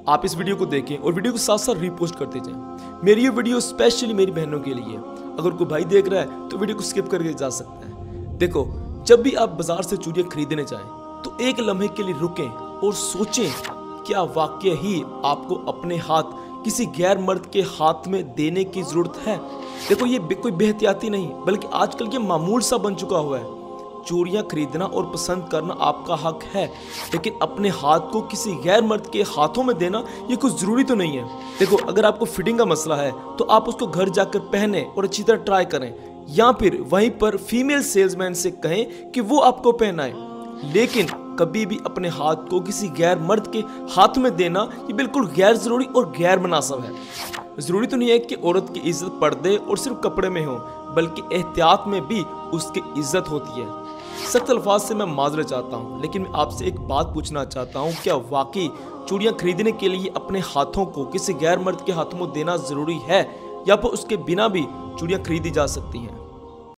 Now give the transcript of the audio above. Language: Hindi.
आप इस वीडियो को देखें और वीडियो को साथ साथ रीपोस्ट करते जाएं। मेरी ये वीडियो स्पेशली मेरी बहनों के लिए। अगर कोई भाई देख रहा है तो वीडियो को स्किप करके जा सकता है। देखो, जब भी आप बाजार से चूड़ियां खरीदने जाएं तो एक लम्हे के लिए रुकें और सोचें, क्या वाकई ही आपको अपने हाथ किसी गैर मर्द के हाथ में देने की जरूरत है। देखो, ये कोई बेहतियाती नहीं बल्कि आजकल ये मामूल सा बन चुका हुआ है। चूड़ियां खरीदना और पसंद करना आपका हक है, लेकिन अपने हाथ को किसी गैर मर्द के हाथों में देना ये कुछ जरूरी तो नहीं है। देखो, अगर आपको फिटिंग का मसला है तो आप उसको घर जाकर पहने और अच्छी तरह ट्राई करें, या फिर वहीं पर फीमेल सेल्समैन से कहें कि वो आपको पहनाए। लेकिन कभी भी अपने हाथ को किसी गैर मर्द के हाथ में देना ये बिल्कुल गैर जरूरी और गैर मुनासिब है। जरूरी तो नहीं है कि औरत की इज्जत पर्दे और सिर्फ कपड़े में हो, बल्कि एहतियात में भी उसकी इज्जत होती है। सख्त अल्फाज से मैं माजरत चाहता हूँ, लेकिन मैं आपसे एक बात पूछना चाहता हूँ, क्या वाकई चूड़ियाँ खरीदने के लिए अपने हाथों को किसी गैर मर्द के हाथों में देना ज़रूरी है, या फिर उसके बिना भी चूड़ियाँ खरीदी जा सकती हैं?